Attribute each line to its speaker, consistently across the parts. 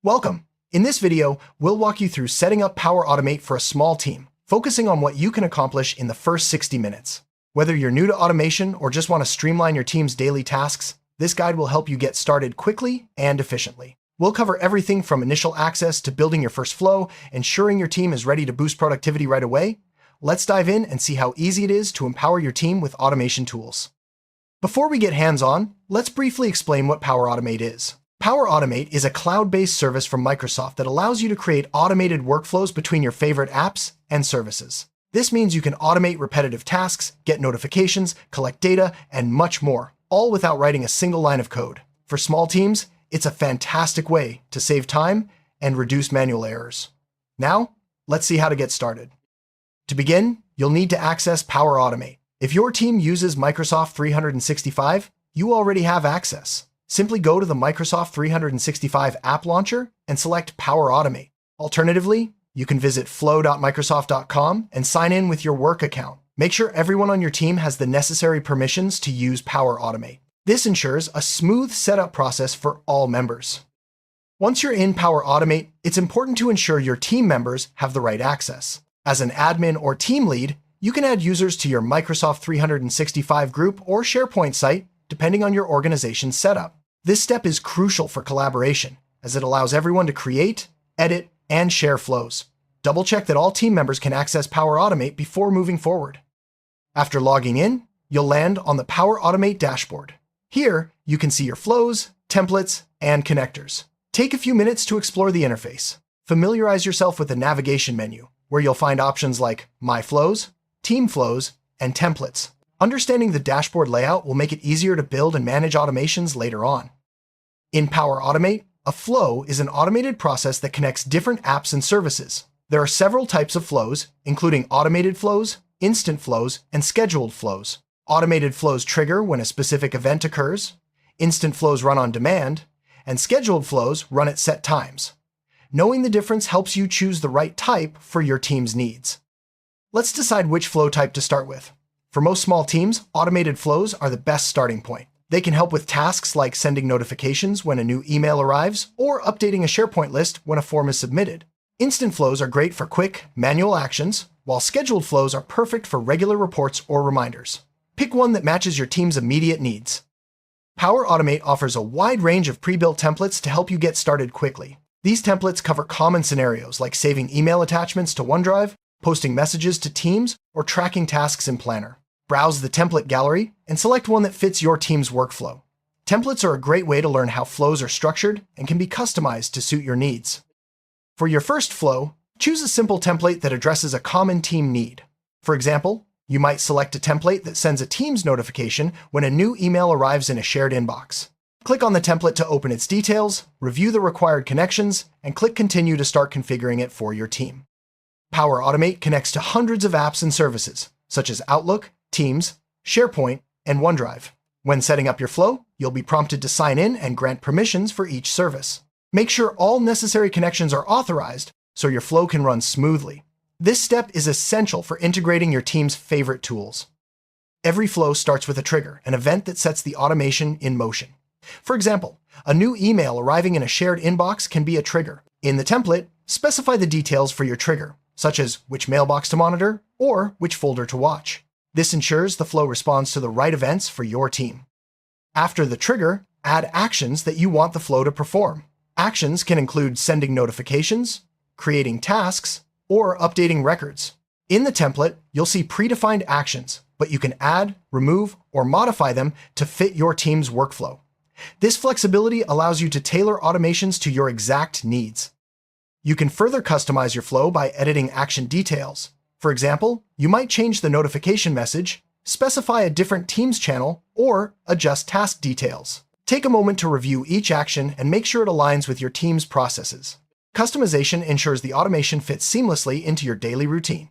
Speaker 1: Welcome. In this video, we'll walk you through setting up Power Automate for a small team, focusing on what you can accomplish in the first 60 minutes. Whether you're new to automation or just want to streamline your team's daily tasks, this guide will help you get started quickly and efficiently. We'll cover everything from initial access to building your first flow, ensuring your team is ready to boost productivity right away. Let's dive in and see how easy it is to empower your team with automation tools. Before we get hands-on, let's briefly explain what Power Automate is. Power Automate is a cloud-based service from Microsoft that allows you to create automated workflows between your favorite apps and services. This means you can automate repetitive tasks, get notifications, collect data, and much more, all without writing a single line of code. For small teams, it's a fantastic way to save time and reduce manual errors. Now, let's see how to get started. To begin, you'll need to access Power Automate. If your team uses Microsoft 365, you already have access. Simply go to the Microsoft 365 app launcher and select Power Automate. Alternatively, you can visit flow.microsoft.com and sign in with your work account. Make sure everyone on your team has the necessary permissions to use Power Automate. This ensures a smooth setup process for all members. Once you're in Power Automate, it's important to ensure your team members have the right access. As an admin or team lead, you can add users to your Microsoft 365 group or SharePoint site, depending on your organization's setup. This step is crucial for collaboration, as it allows everyone to create, edit, and share flows. Double-check that all team members can access Power Automate before moving forward. After logging in, you'll land on the Power Automate dashboard. Here, you can see your flows, templates, and connectors. Take a few minutes to explore the interface. Familiarize yourself with the navigation menu, where you'll find options like My Flows, Team Flows, and Templates. Understanding the dashboard layout will make it easier to build and manage automations later on. In Power Automate, a flow is an automated process that connects different apps and services. There are several types of flows, including automated flows, instant flows, and scheduled flows. Automated flows trigger when a specific event occurs, instant flows run on demand, and scheduled flows run at set times. Knowing the difference helps you choose the right type for your team's needs. Let's decide which flow type to start with. For most small teams, automated flows are the best starting point. They can help with tasks like sending notifications when a new email arrives or updating a SharePoint list when a form is submitted. Instant flows are great for quick, manual actions, while scheduled flows are perfect for regular reports or reminders. Pick one that matches your team's immediate needs. Power Automate offers a wide range of pre-built templates to help you get started quickly. These templates cover common scenarios like saving email attachments to OneDrive, posting messages to Teams, or tracking tasks in Planner. Browse the template gallery and select one that fits your team's workflow. Templates are a great way to learn how flows are structured and can be customized to suit your needs. For your first flow, choose a simple template that addresses a common team need. For example, you might select a template that sends a Teams notification when a new email arrives in a shared inbox. Click on the template to open its details, review the required connections, and click Continue to start configuring it for your team. Power Automate connects to hundreds of apps and services, such as Outlook, Teams, SharePoint, and OneDrive. When setting up your flow, you'll be prompted to sign in and grant permissions for each service. Make sure all necessary connections are authorized so your flow can run smoothly. This step is essential for integrating your team's favorite tools. Every flow starts with a trigger, an event that sets the automation in motion. For example, a new email arriving in a shared inbox can be a trigger. In the template, specify the details for your trigger, such as which mailbox to monitor or which folder to watch. This ensures the flow responds to the right events for your team. After the trigger, add actions that you want the flow to perform. Actions can include sending notifications, creating tasks, or updating records. In the template, you'll see predefined actions, but you can add, remove, or modify them to fit your team's workflow. This flexibility allows you to tailor automations to your exact needs. You can further customize your flow by editing action details. For example, you might change the notification message, specify a different Teams channel, or adjust task details. Take a moment to review each action and make sure it aligns with your team's processes. Customization ensures the automation fits seamlessly into your daily routine.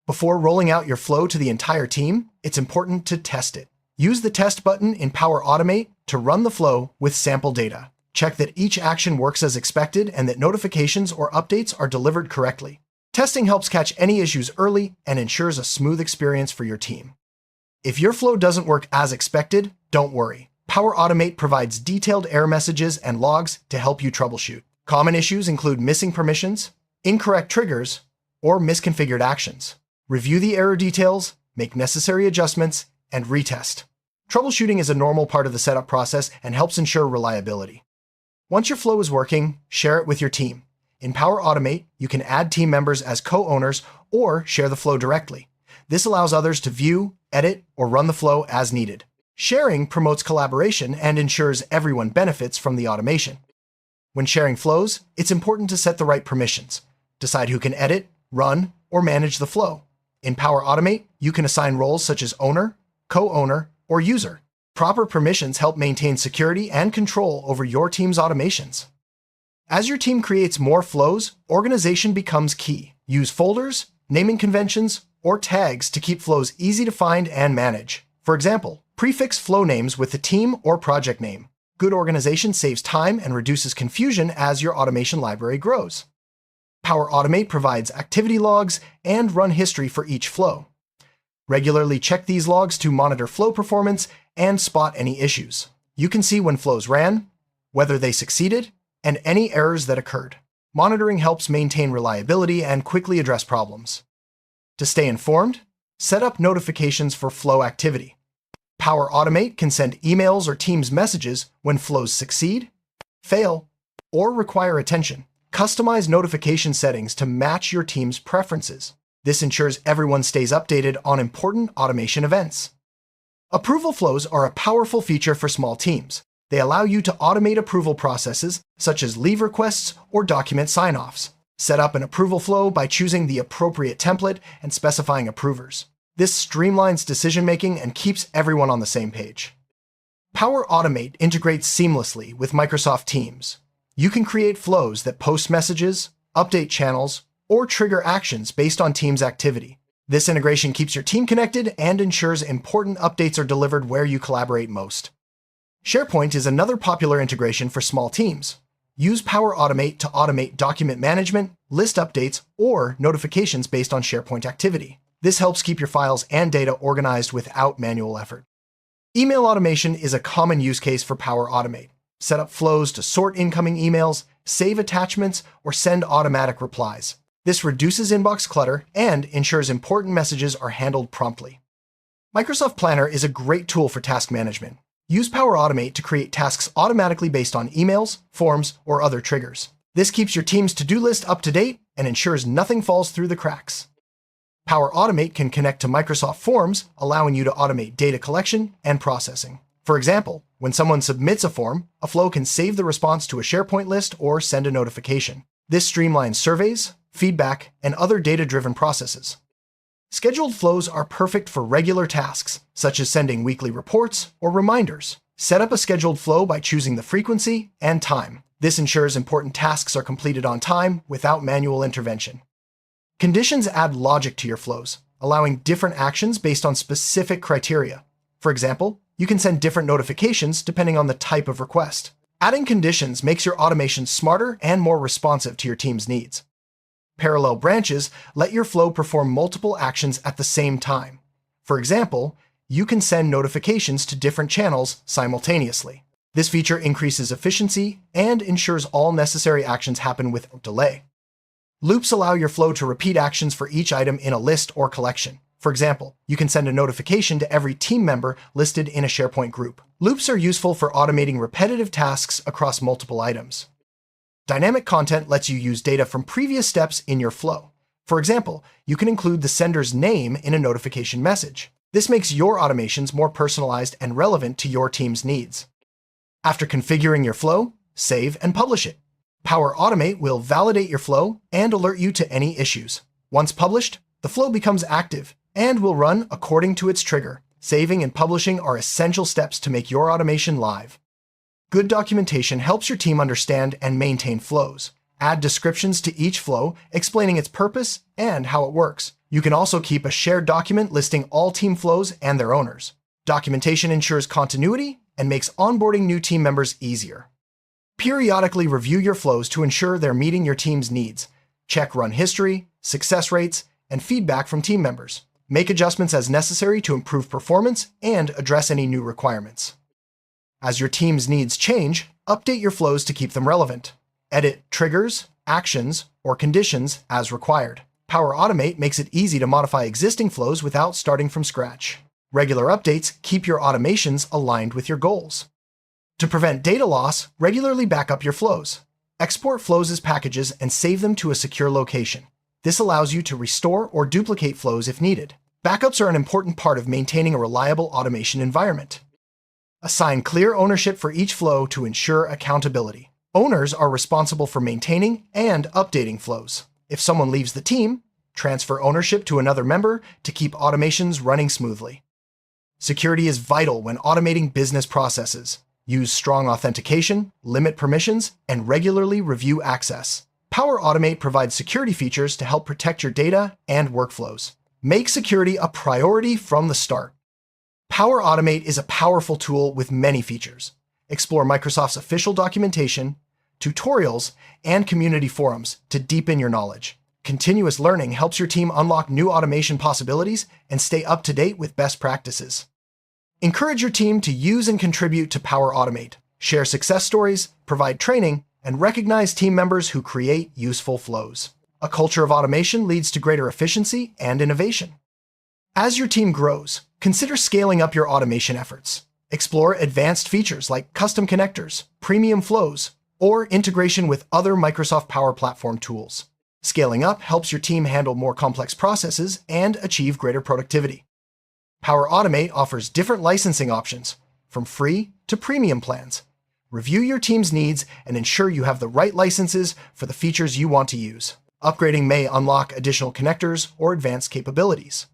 Speaker 1: Before rolling out your flow to the entire team, it's important to test it. Use the Test button in Power Automate to run the flow with sample data. Check that each action works as expected and that notifications or updates are delivered correctly. Testing helps catch any issues early and ensures a smooth experience for your team. If your flow doesn't work as expected, don't worry. Power Automate provides detailed error messages and logs to help you troubleshoot. Common issues include missing permissions, incorrect triggers, or misconfigured actions. Review the error details, make necessary adjustments, and retest. Troubleshooting is a normal part of the setup process and helps ensure reliability. Once your flow is working, share it with your team. In Power Automate, you can add team members as co-owners or share the flow directly. This allows others to view, edit, or run the flow as needed. Sharing promotes collaboration and ensures everyone benefits from the automation. When sharing flows, it's important to set the right permissions. Decide who can edit, run, or manage the flow. In Power Automate, you can assign roles such as owner, co-owner, or user. Proper permissions help maintain security and control over your team's automations. As your team creates more flows, organization becomes key. Use folders, naming conventions, or tags to keep flows easy to find and manage. For example, prefix flow names with the team or project name. Good organization saves time and reduces confusion as your automation library grows. Power Automate provides activity logs and run history for each flow. Regularly check these logs to monitor flow performance and spot any issues. You can see when flows ran, whether they succeeded, and any errors that occurred. Monitoring helps maintain reliability and quickly address problems. To stay informed, set up notifications for flow activity. Power Automate can send emails or Teams messages when flows succeed, fail, or require attention. Customize notification settings to match your team's preferences. This ensures everyone stays updated on important automation events. Approval flows are a powerful feature for small teams. They allow you to automate approval processes, such as leave requests or document sign-offs. Set up an approval flow by choosing the appropriate template and specifying approvers. This streamlines decision-making and keeps everyone on the same page. Power Automate integrates seamlessly with Microsoft Teams. You can create flows that post messages, update channels, or trigger actions based on Teams activity. This integration keeps your team connected and ensures important updates are delivered where you collaborate most. SharePoint is another popular integration for small teams. Use Power Automate to automate document management, list updates, or notifications based on SharePoint activity. This helps keep your files and data organized without manual effort. Email automation is a common use case for Power Automate. Set up flows to sort incoming emails, save attachments, or send automatic replies. This reduces inbox clutter and ensures important messages are handled promptly. Microsoft Planner is a great tool for task management. Use Power Automate to create tasks automatically based on emails, forms, or other triggers. This keeps your team's to-do list up to date and ensures nothing falls through the cracks. Power Automate can connect to Microsoft Forms, allowing you to automate data collection and processing. For example, when someone submits a form, a flow can save the response to a SharePoint list or send a notification. This streamlines surveys, feedback, and other data-driven processes. Scheduled flows are perfect for regular tasks, such as sending weekly reports or reminders. Set up a scheduled flow by choosing the frequency and time. This ensures important tasks are completed on time without manual intervention. Conditions add logic to your flows, allowing different actions based on specific criteria. For example, you can send different notifications depending on the type of request. Adding conditions makes your automation smarter and more responsive to your team's needs. Parallel branches let your flow perform multiple actions at the same time. For example, you can send notifications to different channels simultaneously. This feature increases efficiency and ensures all necessary actions happen without delay. Loops allow your flow to repeat actions for each item in a list or collection. For example, you can send a notification to every team member listed in a SharePoint group. Loops are useful for automating repetitive tasks across multiple items. Dynamic content lets you use data from previous steps in your flow. For example, you can include the sender's name in a notification message. This makes your automations more personalized and relevant to your team's needs. After configuring your flow, save and publish it. Power Automate will validate your flow and alert you to any issues. Once published, the flow becomes active and will run according to its trigger. Saving and publishing are essential steps to make your automation live. Good documentation helps your team understand and maintain flows. Add descriptions to each flow, explaining its purpose and how it works. You can also keep a shared document listing all team flows and their owners. Documentation ensures continuity and makes onboarding new team members easier. Periodically review your flows to ensure they're meeting your team's needs. Check run history, success rates, and feedback from team members. Make adjustments as necessary to improve performance and address any new requirements. As your team's needs change, update your flows to keep them relevant. Edit triggers, actions, or conditions as required. Power Automate makes it easy to modify existing flows without starting from scratch. Regular updates keep your automations aligned with your goals. To prevent data loss, regularly back up your flows. Export flows as packages and save them to a secure location. This allows you to restore or duplicate flows if needed. Backups are an important part of maintaining a reliable automation environment. Assign clear ownership for each flow to ensure accountability. Owners are responsible for maintaining and updating flows. If someone leaves the team, transfer ownership to another member to keep automations running smoothly. Security is vital when automating business processes. Use strong authentication, limit permissions, and regularly review access. Power Automate provides security features to help protect your data and workflows. Make security a priority from the start. Power Automate is a powerful tool with many features. Explore Microsoft's official documentation, tutorials, and community forums to deepen your knowledge. Continuous learning helps your team unlock new automation possibilities and stay up to date with best practices. Encourage your team to use and contribute to Power Automate. Share success stories, provide training, and recognize team members who create useful flows. A culture of automation leads to greater efficiency and innovation. As your team grows, consider scaling up your automation efforts. Explore advanced features like custom connectors, premium flows, or integration with other Microsoft Power Platform tools. Scaling up helps your team handle more complex processes and achieve greater productivity. Power Automate offers different licensing options, from free to premium plans. Review your team's needs and ensure you have the right licenses for the features you want to use. Upgrading may unlock additional connectors or advanced capabilities.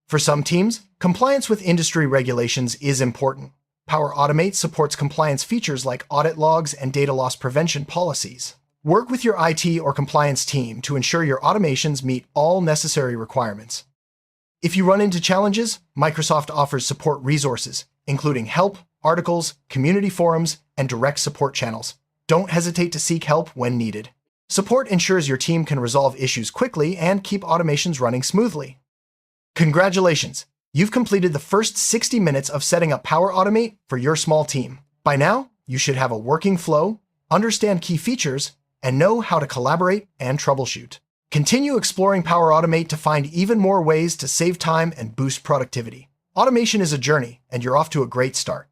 Speaker 1: For some teams, compliance with industry regulations is important. Power Automate supports compliance features like audit logs and data loss prevention policies. Work with your IT or compliance team to ensure your automations meet all necessary requirements. If you run into challenges, Microsoft offers support resources, including help, articles, community forums, and direct support channels. Don't hesitate to seek help when needed. Support ensures your team can resolve issues quickly and keep automations running smoothly. Congratulations! You've completed the first 60 minutes of setting up Power Automate for your small team. By now, you should have a working flow, understand key features, and know how to collaborate and troubleshoot. Continue exploring Power Automate to find even more ways to save time and boost productivity. Automation is a journey, and you're off to a great start.